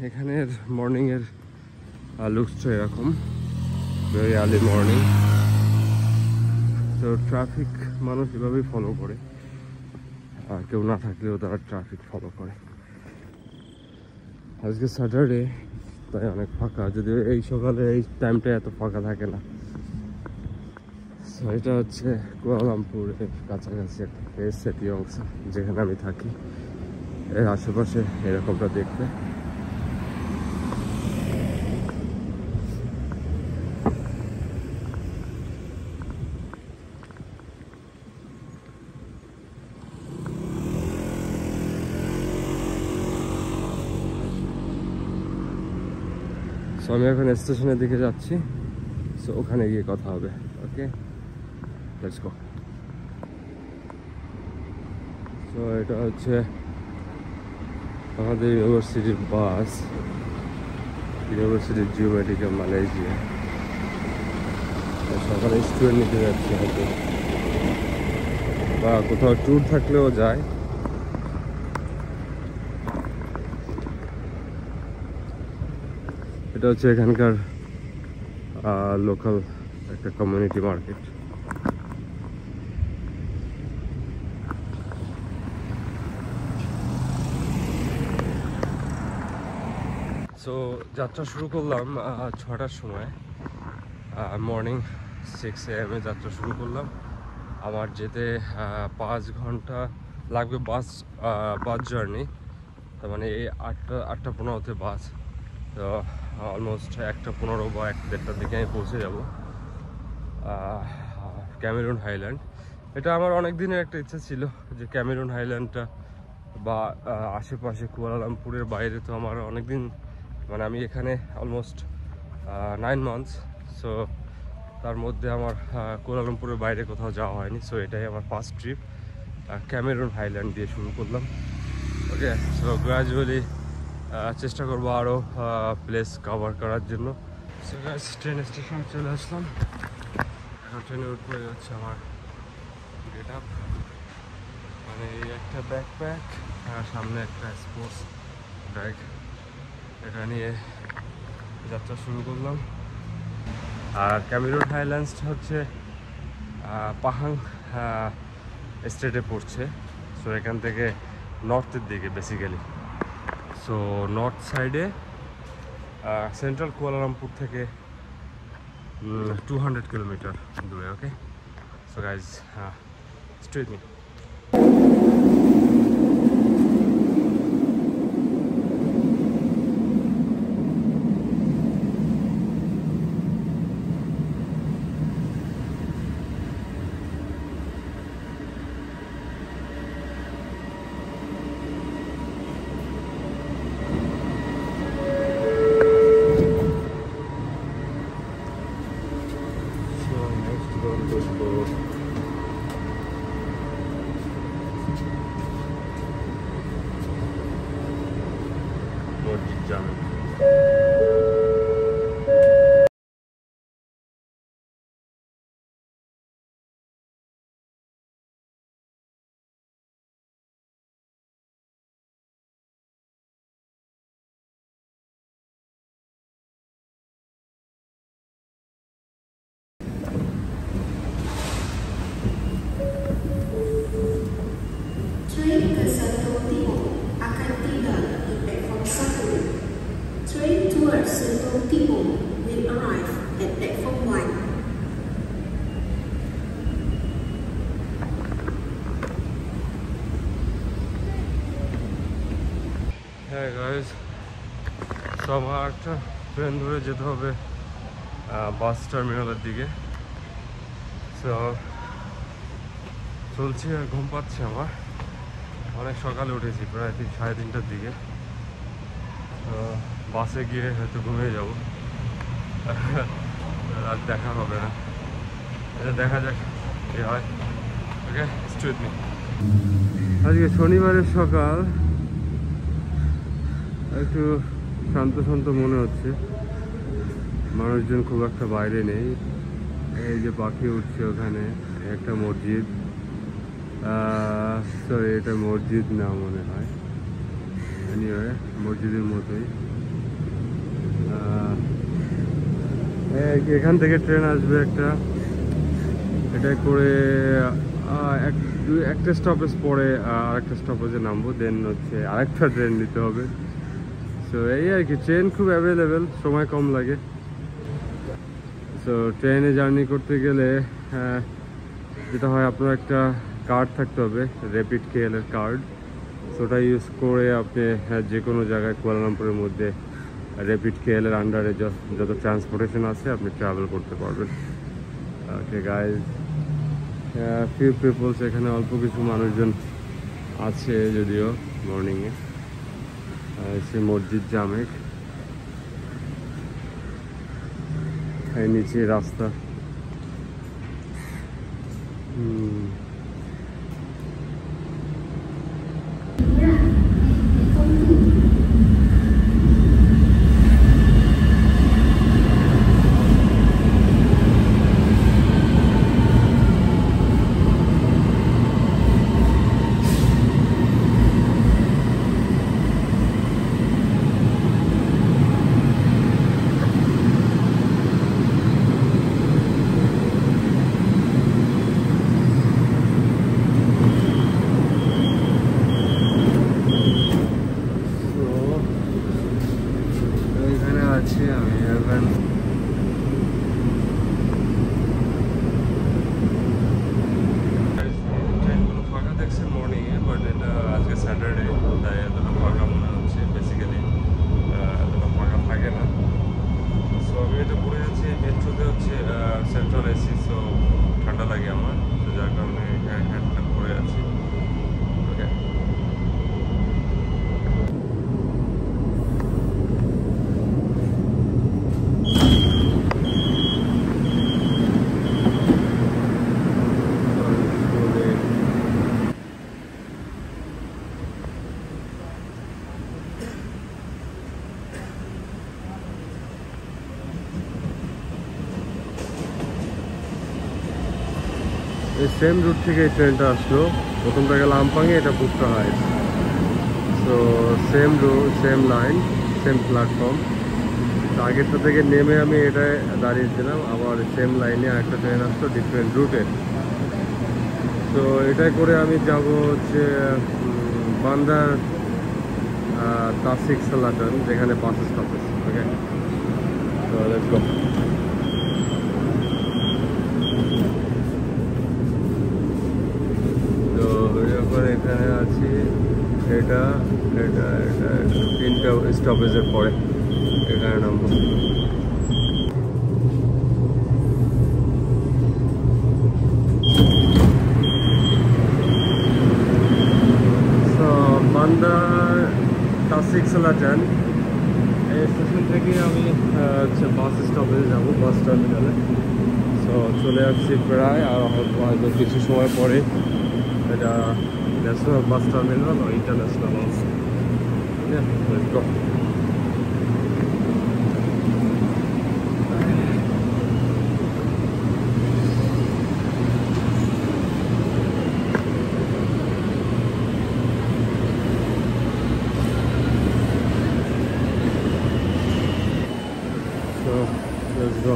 এখানের মর্নিংয়ের লুকসটা এরকম, very early morning. তো ট্রাফিক মানুষ এভাবেই ফলো করে, কেউ না থাকলেও তারা ট্রাফিক ফলো করে। আজকে স্যাটারডে, তাই অনেক ফাঁকা, যদিও এই সকালে এই টাইমটা এত ফাঁকা থাকে না। এটা হচ্ছে কুয়ালালামপুরের কাছাকাছি একটা প্লেস, সেটিংস, যেখানে আমি থাকি। এর আশেপাশে এরকমটা দেখতে। আমি এখন স্টেশনের দিকে যাচ্ছি, সো ওখানে গিয়ে কথা হবে। ওকে, লেটস গো। সো এটা হচ্ছে আমাদের ইউনিভার্সিটির বাস, ইউনিভার্সিটির জিও মেডিকেল মালয়েশিয়া। সকালে স্টুডেন্ট নিতে যাচ্ছি হয়তো, বা কোথাও ট্যুর থাকলেও যায়। এটা হচ্ছে এখানকার লোকাল একটা কমিউনিটি মার্কেট। সো যাত্রা শুরু করলাম 6টার সময়, মর্নিং 6 AM যাত্রা শুরু করলাম। আমার যেতে 5 ঘন্টা লাগবে বাস জার্নি। তার মানে এই 8টা 15-তে বাস, তো অলমোস্ট 1টা 15 বা 1-1:30টার দিকে আমি পৌঁছে যাব ক্যামেরুন হাইল্যান্ড। এটা আমার অনেক দিনের একটা ইচ্ছা ছিল যে ক্যামেরুন হাইল্যান্ডটা বা আশেপাশে কুয়ালালামপুরের বাইরে, তো আমার অনেক দিন, মানে আমি এখানে অলমোস্ট 9 মান্থস। সো তার মধ্যে আমার কুয়ালালামপুরের বাইরে কোথাও যাওয়া হয়নি। সো এটাই আমার ফার্স্ট ট্রিপ, ক্যামেরুন হাইল্যান্ড দিয়ে শুরু করলাম। ওকে, সো গ্র্যাজুয়ালি চেষ্টা করবো আরও প্লেস কভার করার জন্য। সো গাইস, ট্রেন স্টেশনে চলে আসলাম। এখন ট্রেনে উঠে যাচ্ছে আমার গেট আপ, মানে এই একটা ব্যাকপ্যাক আর সামনে একটা স্পোর্টস ব্যাগ, এটা নিয়ে যাত্রা শুরু করলাম। আর ক্যামেরুন হাইল্যান্ডস হচ্ছে পাহাং স্টেটে পড়ছে। সো এখান থেকে নর্থের দিকে বেসিক্যালি। সো নর্থ সাইডে সেন্ট্রাল কুয়ালালামপুর থেকে 200 কিলোমিটার দূরে। Okay, so guys, stay with me. Train ke Sentul Timur akan tiba di platform 1. Train towards Sentul Timur will arrive at platform 1. Hey guys, so আমার একটা train ধরে যেতে হবে বাস টার্মিনালের দিকে। সো চলছি, আর ঘুম পাচ্ছে আমার, অনেক সকালে উঠেছি, প্রায় 3-3:30টার দিকে। তো বাসে গিয়ে হয়তো ঘুমিয়ে যাবো, আর দেখা হবে না। এটা দেখা যাক কি হয়। ওকে, স্টে উইথ মি। আজকে শনিবারের সকাল, একটু শান্ত শান্ত মনে হচ্ছে, মানুষজন খুব একটা বাইরে নেই। এই যে পাখি উঠছে ওখানে, একটা মসজিদ, সরি এটা মসজিদ না মনে হয়, এনিওয়ে মসজিদের মতোই। এখান থেকে ট্রেন আসবে একটা, এটা করে একটা স্টপেজ পরে আরেকটা স্টপেজে নামবো, দেন হচ্ছে আরেকটা ট্রেন নিতে হবে। সো এই আর কি, ট্রেন খুব অ্যাভেলেবেল, সময় কম লাগে। সো ট্রেনে জার্নি করতে গেলে যেটা হয়, আপনার একটা কার্ড থাকতে হবে, র্যাপিড কেএলের কার্ড। সো ওটা ইউজ করে আপনি যে কোনো জায়গায় কুয়ালালামপুরের মধ্যে র্যাপিড কেএলের আন্ডারে যত ট্রান্সপোর্টেশন আছে আপনি ট্রাভেল করতে পারবেন। ওকে গাইজ, ফিউ পিপলস, এখানে অল্প কিছু মানুষজন আছে যদিও মর্নিংয়ে। সে মসজিদ জামেক, এই নিচে রাস্তা। আমি এখন ট্রেনগুলো ফাঁকা দেখছে মর্নিংয়ে, বাট এটা আজকে স্যাটারডে, তাই এতটা ফাঁকা মনে হচ্ছে। বেসিক্যালি এতটা ফাঁকা থাকে না। সো আমি এটা পড়ে যাচ্ছি মেট্রোতে, হচ্ছে সেন্ট্রাল এসি। সো ঠান্ডা লাগে আমার, তো যার কারণে হ্যান্ডটা পরে আছি। ওকে, এই সেম রুট থেকে এই ট্রেনটা আসলো। প্রথমটা গেল আমপাঙে, এটা বুকটা হয়। So same route, same line, same platform. আগেরটা থেকে নেমে আমি এটায় দাঁড়িয়েছিলাম, আবার সেম লাইনে একটা ট্রেন আসলো ডিফারেন্ট রুটে। তো এটাই করে আমি যাব হচ্ছে বান্দার তাসিক সালাটান, যেখানে বাস স্টপেজ। ওকে, তো লেটস গো। তো যখন এখানে আছি, এটা এটা এটা তিনটা স্টপেজের পরে এখানে নামবো। বান্দার তাসিক সালাটান এই স্টেশন থেকে আমি হচ্ছে বাস স্টপেজে যাবো, বাস টার্মিনালে। সো চলে আসছি প্রায়, আর হয়তো কিছু সময় পরে এটা ন্যাশনাল বাস টার্মিনাল ও international bus. Let's go. So let's go.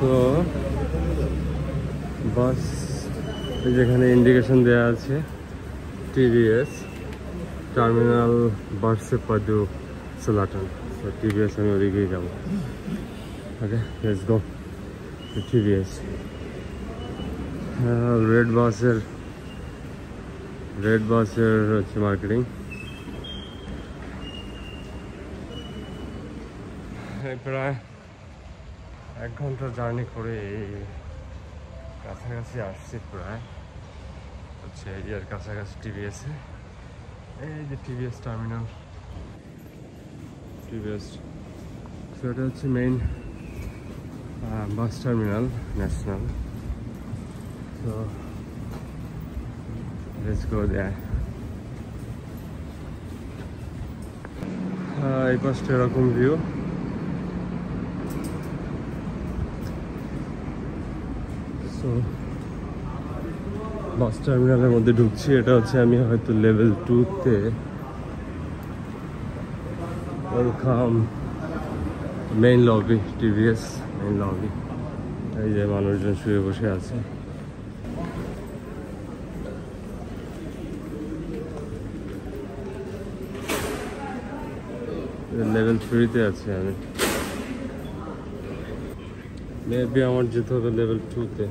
তো বাস যেখানে ইন্ডিকেশন দেওয়া আছে টিভিএস টার্মিনাল বার্সেপাদু সালাটান। তো টিভিএস আমি ওদিকেই যাবো। Okay, let's go to TVS. Red বাসের হচ্ছে মার্কেটিং। প্রায় 1 ঘন্টা জার্নি করে এই কাছাকাছি আসছি, প্রায় হচ্ছে এর কাছাকাছি টিভিএসে। এই যে টিভিএস টার্মিনাল, টিভিএস। সো এটা হচ্ছে main bus terminal national. So let's go there. এই পাশটা এরকম ভিউ। সো বাস টার্মিনালের মধ্যে ঢুকছি। এটা হচ্ছে আমি হয়তো লেভেল 2-তে welcome main lobby, TVS main lobby. এই যে মানুষজন শুয়ে বসে আছে। লেভেল 3-তে আছি আমি, মেবি আমার যেতে হবে লেভেল 2-তে।